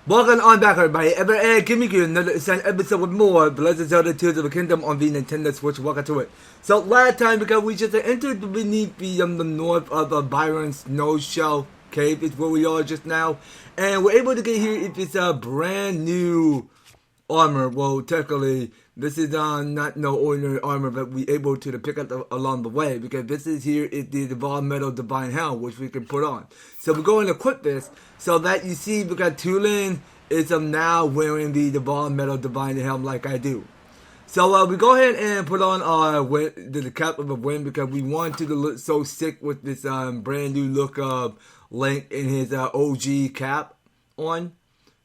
Welcome on back, everybody. Give me another episode with more Legend of Zelda Tears of the Kingdom on the Nintendo Switch. Welcome to it. So last time, because we just entered beneath the north of Byron's Snow Shell Cave is where we are just now, and we're able to get here if it's a brand new armor. Well, technically, this is not no ordinary armor, but we able to pick up along the way, because this is here is the Divine Metal Divine Helm, which we can put on. So we're going to equip this so that you see, because Tulin is now wearing the Divine Metal Divine Helm like I do. So we go ahead and put on our the cap of the wind, because we want to look so sick with this brand new look of Link in his OG cap on.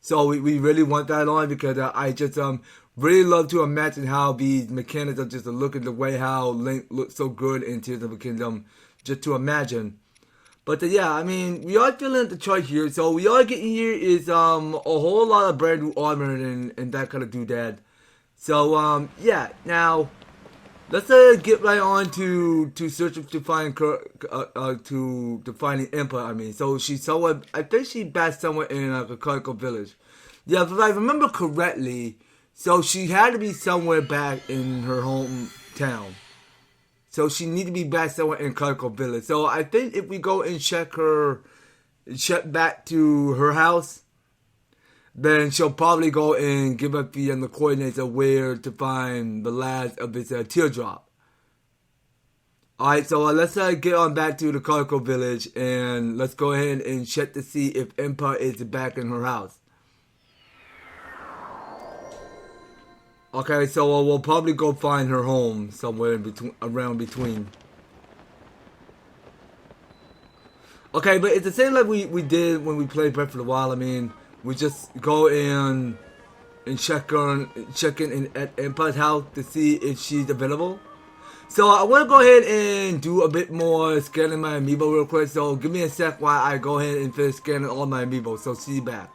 So we really want that on, because I just really love to imagine how these mechanics are just looking the way how Link looks so good in Tears of the Kingdom, just to imagine. But yeah, I mean, we are feeling the chart here, so we are getting here is a whole lot of brand new armor and that kind of doodad. So yeah, now let's get right on to searching to find to finding Impa. I mean, so she's somewhere. I think she's back somewhere in Kakariko Village. Yeah, if I remember correctly, so she had to be somewhere back in her hometown. So she need to be back somewhere in Kakariko Village. So I think if we go and check back to her house, then she'll probably go and give up the coordinates of where to find the last of this teardrop. Alright, so let's get on back to the Kakariko Village, and let's go ahead and check to see if Impa is back in her house. Okay, so we'll probably go find her home somewhere in between. Okay, but it's the same like we did when we played Breath of the Wild. I mean, we just go in and check in at Impa's house to see if she's available. So I want to go ahead and do a bit more scanning my amiibo real quick. So give me a sec while I go ahead and finish scanning all my amiibo. So see you back.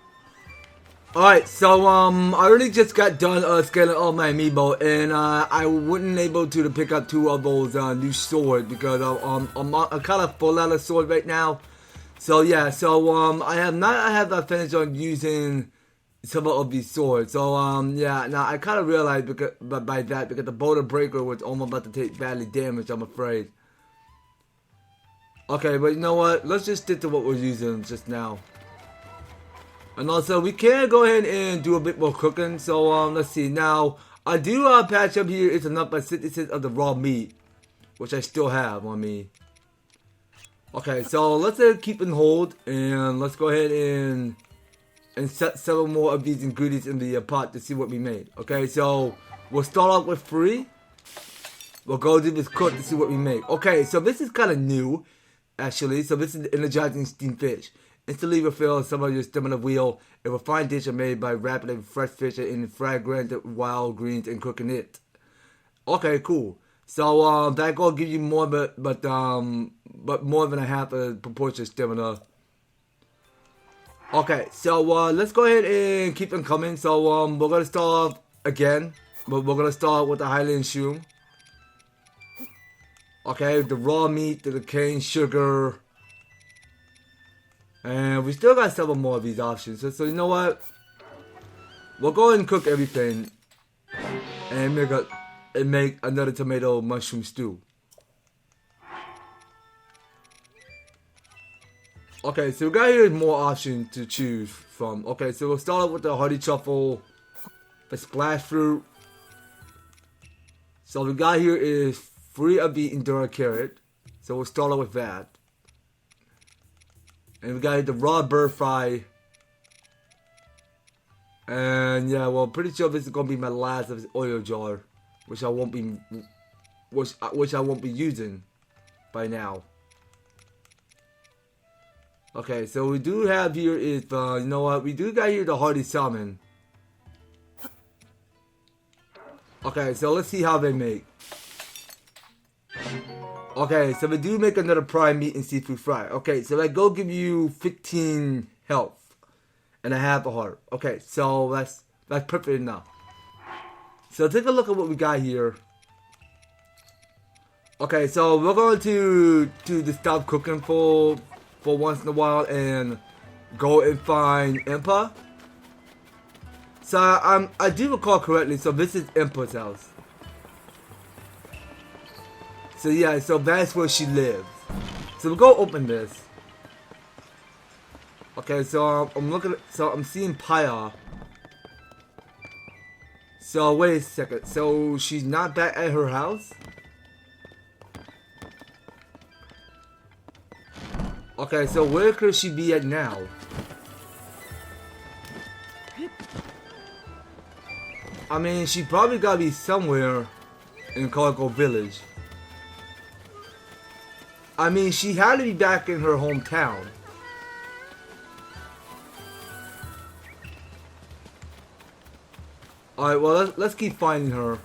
Alright, so I already just got done scanning all my amiibo, and I wasn't able to pick up two of those new swords, because I'm kind of full out of sword right now. So yeah, so I have finished on using some of these swords. So yeah, now I kind of realized because the boulder breaker was almost about to take badly damage, I'm afraid. Okay, but you know what? Let's just stick to what we're using just now. And also, we can go ahead and do a bit more cooking. So, let's see. Now, I do patch up here. It's enough by 66 of the raw meat, which I still have on me. Okay, so let's keep in hold, and let's go ahead and set several more of these ingredients in the pot to see what we made. Okay, so we'll start off with 3. We'll go do this cook to see what we make. Okay, so this is kind of new, actually. So this is the energizing steamed fish. Instantly refill some of your stamina wheel. A refined dish made by wrapping fresh fish in fragrant wild greens and cooking it. Okay, cool. So that gonna give you more, but more than a half a proportion of stamina. Okay, so let's go ahead and keep them coming. So we're gonna start off again, but we're gonna start with the Highland Shoe. Okay, the raw meat, the cane sugar. And we still got several more of these options. So you know what? We'll go ahead and cook everything and make another tomato mushroom stew. Okay, so we got here more options to choose from. Okay, so we'll start off with the hearty truffle, the splash fruit. So we got here is 3 of the Endura carrot. So we'll start off with that. And we got the raw bird fry. And yeah, well, pretty sure this is gonna be my last of this oil jar, which I won't be using by now. Okay, so we do have here is you know what? We do got here the hearty salmon. Okay, so let's see how they make. Okay, so we do make another prime meat and seafood fry. Okay, so that go give you 15 health and a half a heart. Okay, so that's perfect enough. So take a look at what we got here. Okay, so we're going to stop cooking for once in a while and go and find Impa. So I do recall correctly. So this is Emperor's house. So yeah, so that's where she lives. So we'll go open this. Okay, so I'm looking at, so I'm seeing Paya. So wait a second. So she's not back at her house? Okay, so where could she be at now? I mean, she probably gotta be somewhere in Kakariko Village. I mean, she had to be back in her hometown. Alright, well, let's keep finding her.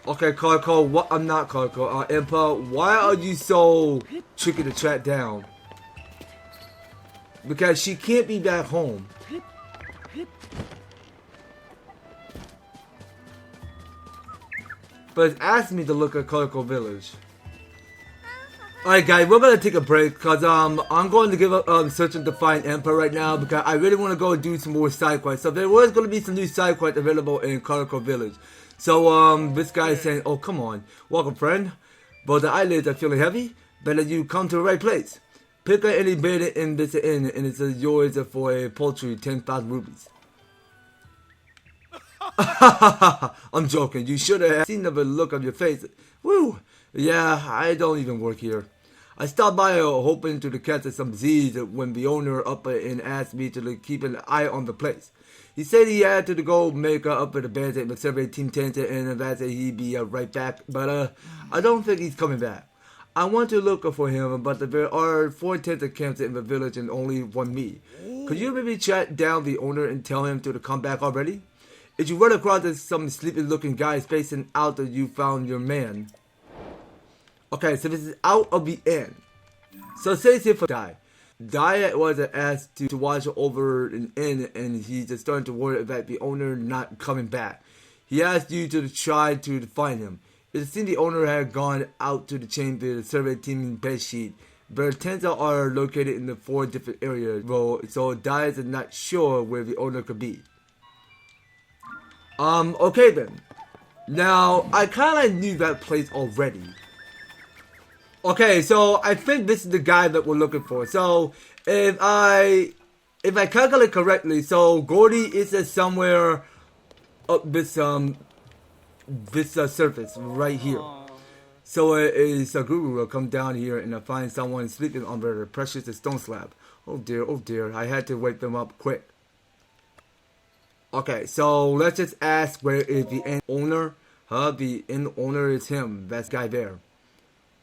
Okay, Kakariko, what? I'm not Kakariko. Emperor, why are you so tricky to track down? Because she can't be back home. But it's asked me to look at Kakariko Village. Alright guys, we're gonna take a break because I'm going to give up searching to find Emperor right now because I really want to go do some more side quests. So there was gonna be some new side quests available in Kakariko Village. So this guy is saying, oh come on, welcome friend. But the eyelids are feeling heavy. Better you come to the right place. Pick up any bed in this inn and it's yours for a paltry 10,000 rubies. I'm joking. You should have seen the look of your face. Woo! Yeah, I don't even work here. I stopped by hoping to catch some Z's when the owner up and asked me to keep an eye on the place. He said he had to go make up at the bed and survey team tent and that he'd be right back. But I don't think he's coming back. I want to look for him, but there are 4 tent camps in the village and only one me. Could you maybe track down the owner and tell him to come back already? If you run across some sleepy-looking guy spacing out that you found your man. Okay, so this is out of the inn. So say it's here for Dai. Dai was asked to watch over an inn and he's just starting to worry about the owner not coming back. He asked you to try to find him. It seemed the owner had gone out to the chamber to survey team bed sheet. But tents are located in the 4 different areas, so Dai is not sure where the owner could be. Okay then. Now, I kinda knew that place already. Okay, so I think this is the guy that we're looking for. So, if I calculate correctly, so Gordy is somewhere up this surface right here. So is a guru will come down here and find someone sleeping under the precious stone slab. Oh dear, I had to wake them up quick. Okay, so let's just ask where is the inn owner? The inn owner is him, that guy there.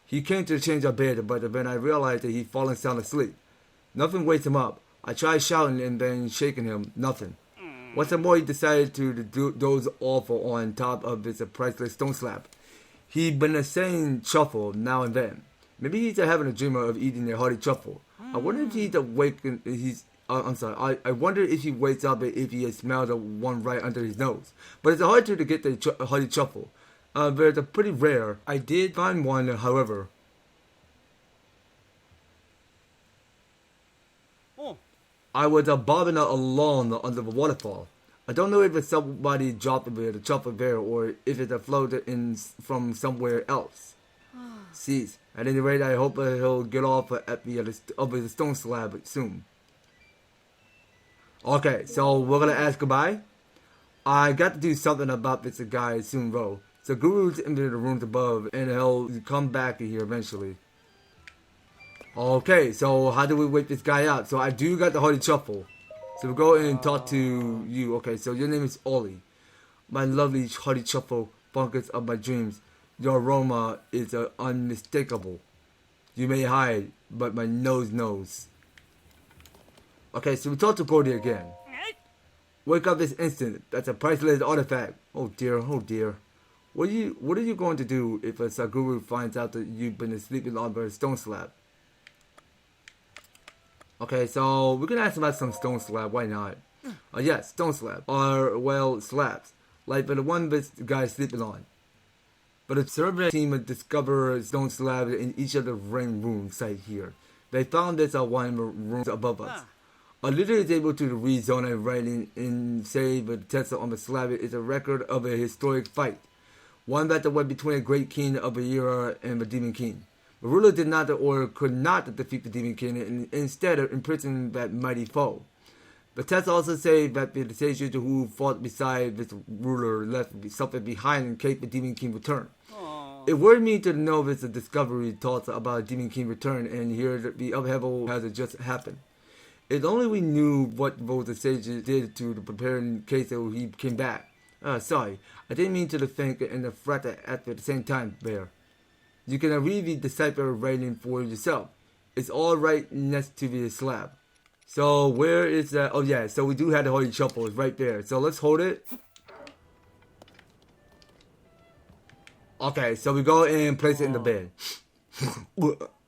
He came to change our bed, but then I realized that he'd fallen sound asleep. Nothing wakes him up. I tried shouting and then shaking him, nothing. Once more, he decided to doze off on top of this priceless stone slab. He'd been saying truffle now and then. Maybe he's having a dream of eating a hearty truffle. I wonder if he's awake. I wonder if he wakes up if he has smelled one right under his nose. But it's hard to get the hearty truffle. They're pretty rare. I did find one, however. I was bobbing along under the waterfall. I don't know if it's somebody dropped the truffle there or if it floated in from somewhere else. Cease. At any rate, I hope he'll get off at the stone slab soon. Okay, so we're gonna ask goodbye. I got to do something about this guy soon, though. So Guru's in the rooms above, and he'll come back here eventually. Okay, so how do we wake this guy out? So I do got the hearty truffle. So we'll go in and talk to you. Okay, so your name is Ollie. My lovely hearty truffle, bunkers of my dreams. Your aroma is unmistakable. You may hide, but my nose knows. Okay, so we talk to Gordy again. Wake up this instant. That's a priceless artifact. Oh dear. What are you going to do if a Saguru finds out that you've been sleeping on a stone slab? Okay, so we're gonna ask about some stone slab. Why not? Yes, stone slab. Or slabs, like the one this guy's sleeping on. But the survey team would discover stone slabs in each of the rain rooms site here. They found this one of the rooms above us. A leader is able to read Zelda writing and say the text on the slab is a record of a historic fight. One that went between a great king of the era and the demon king. The ruler did not or could not defeat the demon king and instead imprisoned that mighty foe. The text also say that the sages who fought beside this ruler left something behind in case the demon king returned. It worried me to know this discovery thoughts about Demon King return and here the upheaval has just happened. If only we knew what those sages did to prepare in case he came back. Sorry, I didn't mean to think and the fret at the same time, Bear. You can read the decipher writing for yourself. It's all right next to the slab. So where is that? Oh yeah, so we do have the holy shuffle. It's right there. So let's hold it. Okay, so we go and place it in the bed.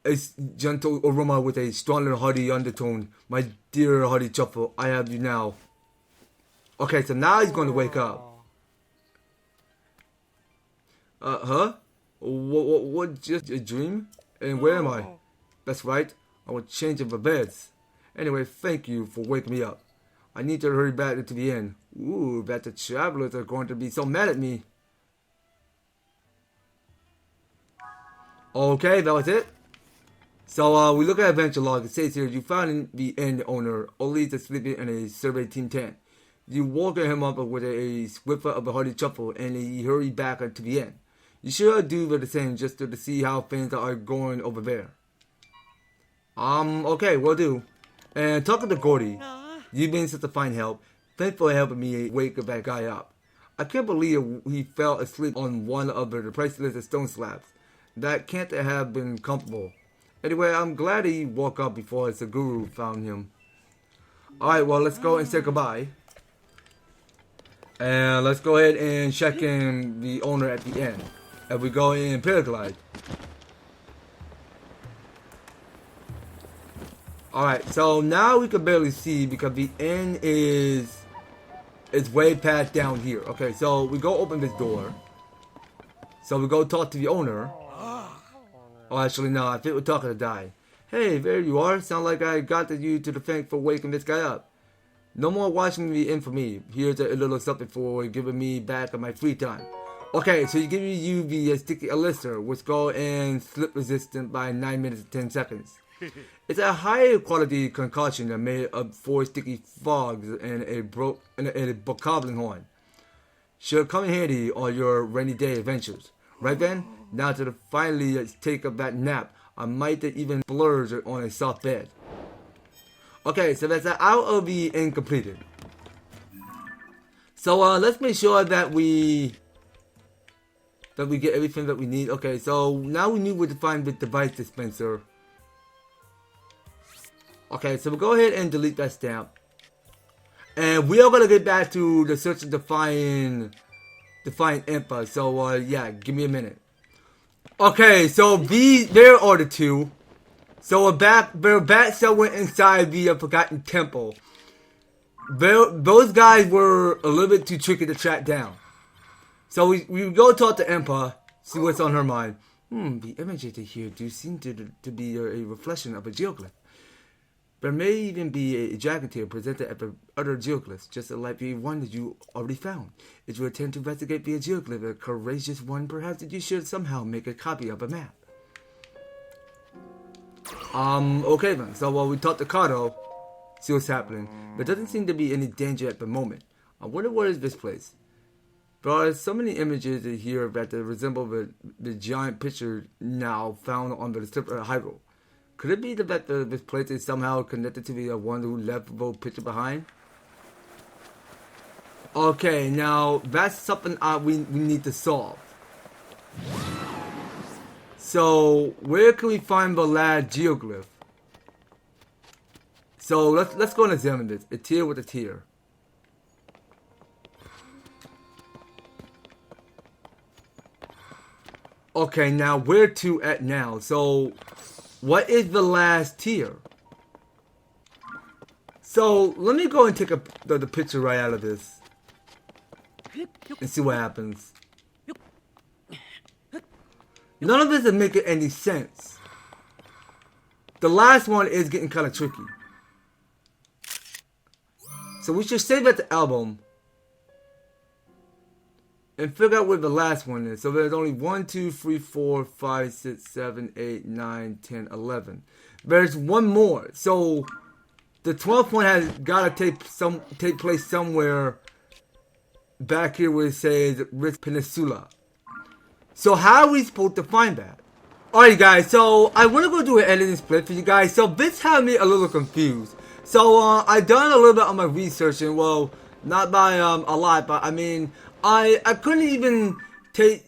A gentle aroma with a strong and hearty undertone. My dear hearty truffle, I have you now. Okay, so now he's going to wake up. Huh? What, just a dream? And where am I? That's right, I will change the beds. Anyway, thank you for waking me up. I need to hurry back into the inn. Ooh, bet the travelers are going to be so mad at me. Okay, that was it. So we look at adventure log. It says here you found the inn owner only to sleeping in a survey team tent. You woke him up with a whiff of a hearty chuckle and he hurried back to the inn. You should do the same just to see how things are going over there. Okay, will do. And talking to Gordy, you've been such a fine help. Thanks for helping me wake that guy up. I can't believe he fell asleep on one of the priceless stone slabs. That can't have been comfortable. Anyway, I'm glad he woke up before the guru found him. Alright, well, let's go and say goodbye. And let's go ahead and check in the owner at the end. And we go in paraglide. Alright, so now we can barely see because the end is way past down here. Okay, so we go open this door. So we go talk to the owner. Oh, actually, no, I think we're talking to die. Hey, there you are. Sound like I got you to the thank for waking this guy up. No more watching the inn for me. Here's a little something for giving me back on my free time. Okay, so he gives you the Sticky Elixir, which go and slip resistant by 9 minutes and 10 seconds. It's a high quality concoction that made of 4 sticky frogs and a bokoblin horn. Should come in handy on your rainy day adventures. Right then, now to finally take up that nap, I might even splurge on a soft bed. Okay, so that's out of the inn completed. So let's make sure that we get everything that we need. Okay, so now we need where to find the device dispenser. Okay, so we'll go ahead and delete that stamp. And we are gonna get back to the search to find Impa. So yeah, give me a minute. Okay, so there are the two. So we're back somewhere inside the Forgotten Temple. Those guys were a little bit too tricky to track down. So we go talk to Impa, see what's on her mind. The images here do seem to be a reflection of a geoglyph. There may even be a dragon tail presented at the other geoglyphs, just like the one that you already found. If you attempt to investigate the geoglyph, a courageous one, perhaps you should somehow make a copy of a map. Okay then, so we talked to Kato, see what's happening. There doesn't seem to be any danger at the moment. I wonder what is this place? There are so many images here that resemble the giant picture now found on the tip of Hyrule. Could it be that this place is somehow connected to the one who left the picture behind? Okay, now that's something we need to solve. So where can we find the last geoglyph? So let's go and examine this. A tier with a tier. Okay, now where to at now? So what is the last tier? So let me go and take the picture right out of this and see what happens. None of this is making any sense. the last one is getting kind of tricky. So we should save at the album and figure out where the last one is. So there's only 1, 2, 3, 4, 5, 6, 7, 8, 9, 10, 11. There's one more. So the 12th one has got to take place somewhere back here where it says Rift Peninsula. So how are we supposed to find that? Alright guys, so I want to go do an editing split for you guys. So this had me a little confused. So I done a little bit of my research, and well, not by a lot, but I mean, I couldn't even take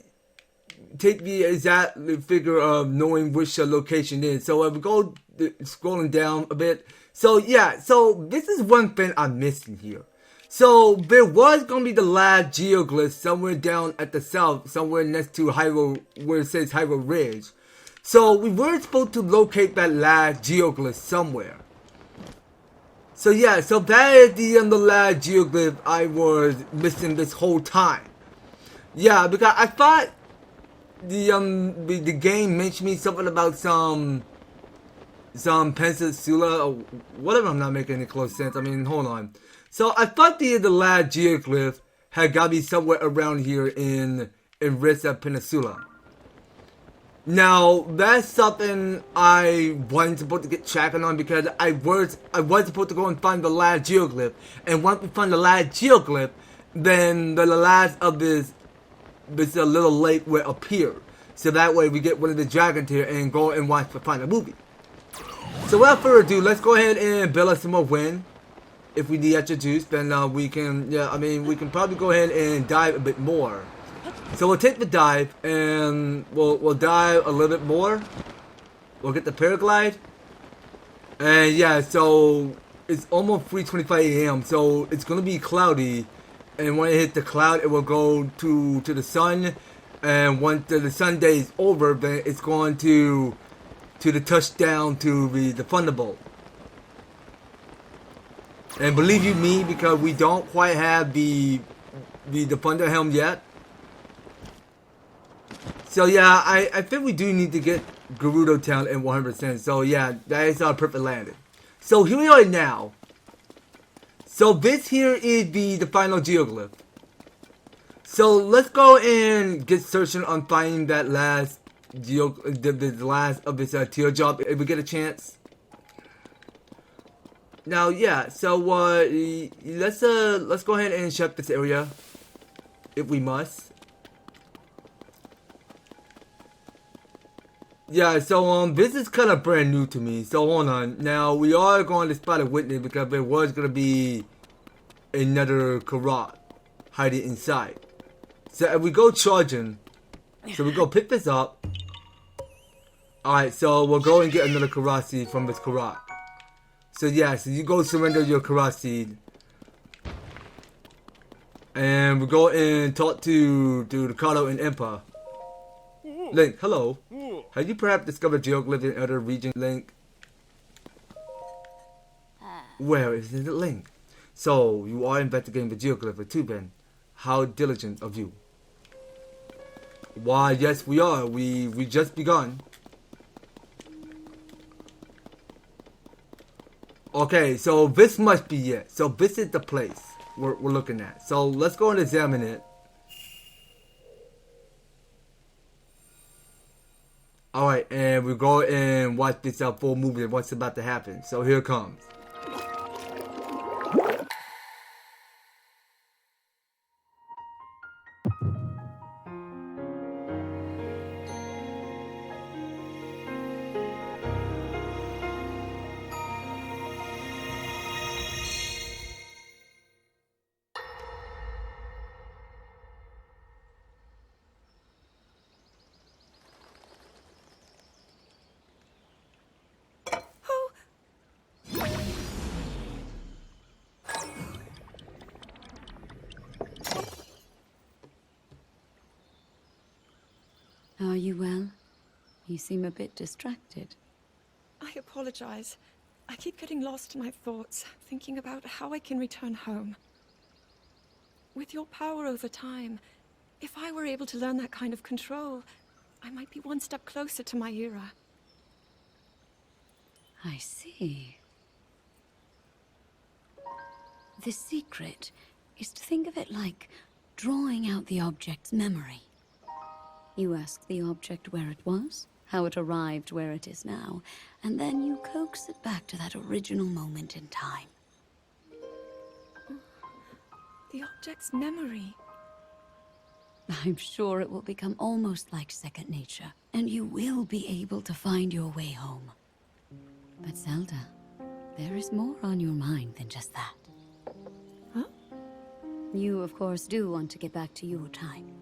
the exact figure of knowing which location is. So I would go scrolling down a bit. So yeah, so this is one thing I'm missing here. So there was gonna be the last geoglyph somewhere down at the south, somewhere next to Hyrule, where it says Hyrule Ridge. So we were supposed to locate that last geoglyph somewhere. So yeah, so that is the last geoglyph I was missing this whole time. Yeah, because I thought the game mentioned me something about some Peninsula or whatever. I'm not making any close sense. I mean, hold on. So I thought the last geoglyph had got to be somewhere around here in Rissa Peninsula. Now, that's something I wasn't supposed to get tracking on, because I was supposed to go and find the last geoglyph. And once we find the last geoglyph, then the last of this little lake will appear. So that way we get one of the dragons here and go and watch the final movie. So without further ado, let's go ahead and build us some more wind. If we need extra juice, then we can, we can probably go ahead and dive a bit more. So we'll take the dive, and we'll dive a little bit more. We'll get the paraglide. And yeah, so it's almost 3:25 a.m. So it's gonna be cloudy, and when it hits the cloud, it will go to the sun. And once the sun day is over, then it's going to the touchdown to the Thunderbolt. And believe you me, because we don't quite have the Thunder Helm yet. So yeah, I think we do need to get Gerudo Town in 100%. So yeah, that is our perfect landing. So here we are now. So this here is the final geoglyph. So let's go and get searching on finding that last the last of this tear job if we get a chance. Now yeah, so let's go ahead and check this area if we must. Yeah, so this is kind of brand new to me. So hold on. Now we are going to spot a witness, because there was gonna be another Karat hiding inside. So if we go charging, so we go pick this up. Alright, so we'll go and get another Karat seed from this Karat. So yeah, so you go surrender your Karat seed. And we go and talk to the Kato and Impa. Link, hello. Have you perhaps discovered geoglyph in other region, Link? Where is it, Link? So, you are investigating the geoglyph too, Ben. How diligent of you. Why, yes we are. We just begun. Okay, so this must be it. So this is the place we're looking at. So let's go and examine it. Alright, and we go and watch this full movie and what's about to happen. So here it comes. Are you well? You seem a bit distracted. I apologize. I keep getting lost in my thoughts, thinking about how I can return home. With your power over time, if I were able to learn that kind of control, I might be one step closer to my era. I see. The secret is to think of it like drawing out the object's memory. You ask the object where it was, how it arrived where it is now, and then you coax it back to that original moment in time. The object's memory. I'm sure it will become almost like second nature, and you will be able to find your way home. But Zelda, there is more on your mind than just that. Huh? You, of course, do want to get back to your time.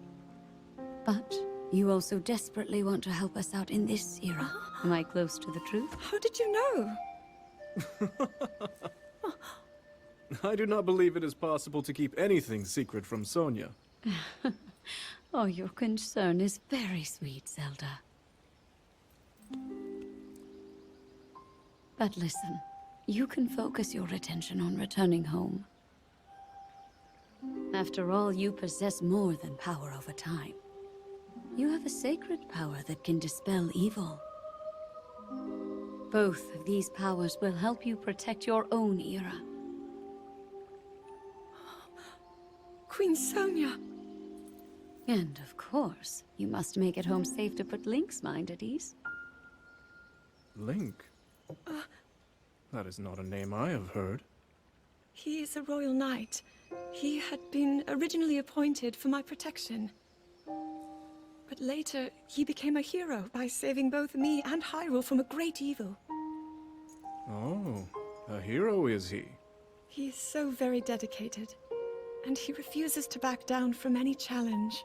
But you also desperately want to help us out in this era. Am I close to the truth? How did you know? I do not believe it is possible to keep anything secret from Sonia. Oh, your concern is very sweet, Zelda. But listen, you can focus your attention on returning home. After all, you possess more than power over time. You have a sacred power that can dispel evil. Both of these powers will help you protect your own era. Queen Sonia. And of course, you must make it home safe to put Link's mind at ease. Link? That is not a name I have heard. He is a royal knight. He had been originally appointed for my protection. But later, he became a hero by saving both me and Hyrule from a great evil. Oh, a hero is he? He is so very dedicated, and he refuses to back down from any challenge.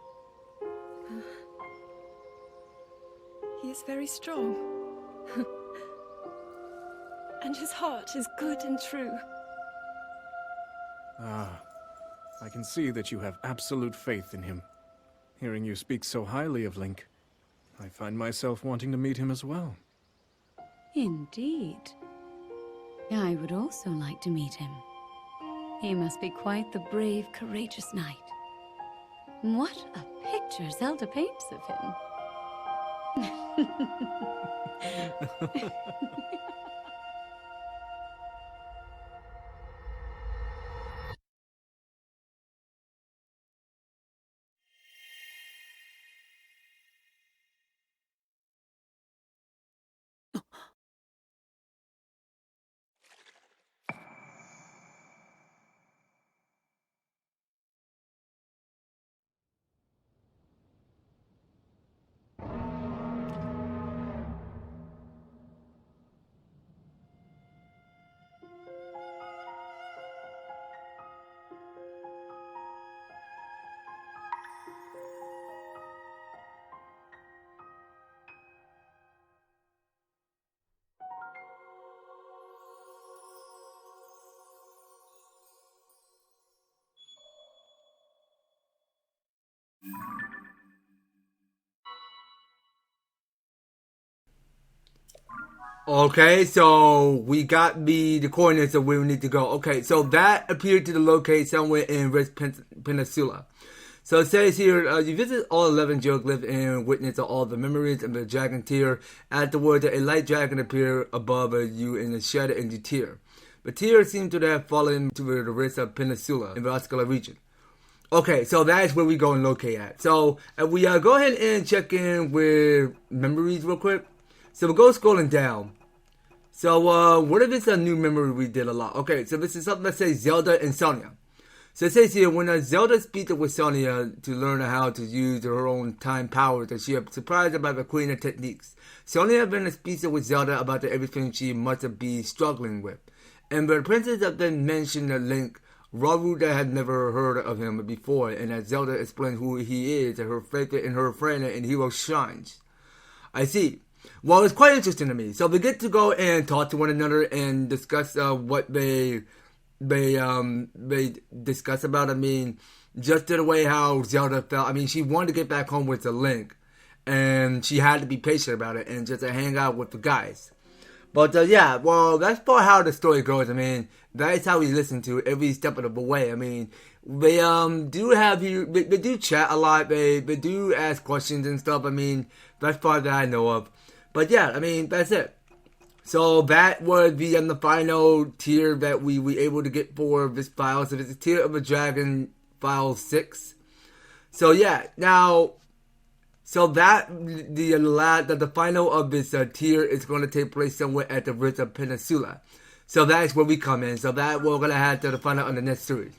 He is very strong. And his heart is good and true. Ah, I can see that you have absolute faith in him. Hearing you speak so highly of Link, I find myself wanting to meet him as well. Indeed. I would also like to meet him. He must be quite the brave, courageous knight. What a picture Zelda paints of him. Okay, so we got the coordinates of where we need to go. Okay, so that appeared to locate somewhere in Red Peninsula. So it says here, you visit all 11 geoglyphs and witness all the memories of the dragon Tear. Afterwards, a light dragon appeared above you in the shadow in the Tear. The Tear seemed to have fallen to the rest of Peninsula in the Oscula region. Okay, so that is where we go and locate at. So we go ahead and check in with memories real quick. So we'll go scrolling down. So what if it's a new memory we did a lot? Okay, so this is something that says Zelda and Sonia. So it says here, when Zelda speaks with Sonia to learn how to use her own time powers, that she is surprised about the queen of techniques. Sonia has been speaking with Zelda about everything she must be struggling with. And the princess have then mentioned the Link, Raruda had never heard of him before, and as Zelda explained who he is, and her faith in her friend and hero shines. I see. Well, it's quite interesting to me. So we get to go and talk to one another and discuss what they discuss about. I mean, just the way how Zelda felt. I mean, she wanted to get back home with the Link, and she had to be patient about it and just to hang out with the guys. But yeah, well, that's for how the story goes. I mean, that's how we listen to every step of the way. I mean, they do have you. They do chat a lot. They do ask questions and stuff. I mean, that's part that I know of. But yeah, I mean, that's it. So that was the final tier that we were able to get for this file. So this is Tear of a Dragon file 6. So yeah, now, so that the final of this tier is going to take place somewhere at the Ridge of Peninsula. So that's where we come in. So that we're going to have to find out on the next series.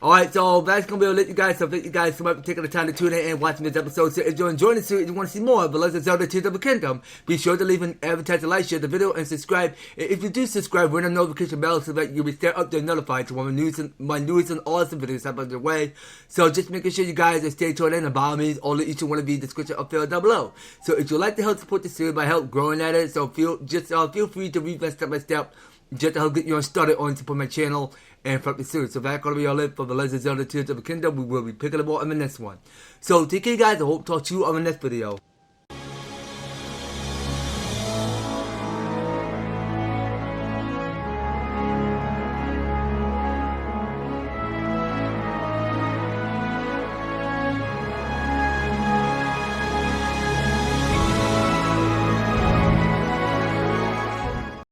Alright, so that's going to be able to let you guys. So thank you guys so much for taking the time to tune in and watching this episode. So if you're enjoying the series and you want to see more of the Legend of Zelda Tears of the Kingdom, be sure to leave an advertisement, like, share the video, and subscribe. And if you do subscribe, ring the notification bell so that you'll be stay up there notified to when my newest and awesome videos happen on your way. So just making sure you guys stay tuned in, and by all means, all of each one of the description up there down below. So if you'd like to help support the series by help growing at it, so feel free to read that step by step just to help get you started on support my channel and from the series. So that's going to be all it for the Legend of Zelda Tears of the Kingdom. We will be picking up on in the next one. So take care guys, I hope to talk to you on the next video.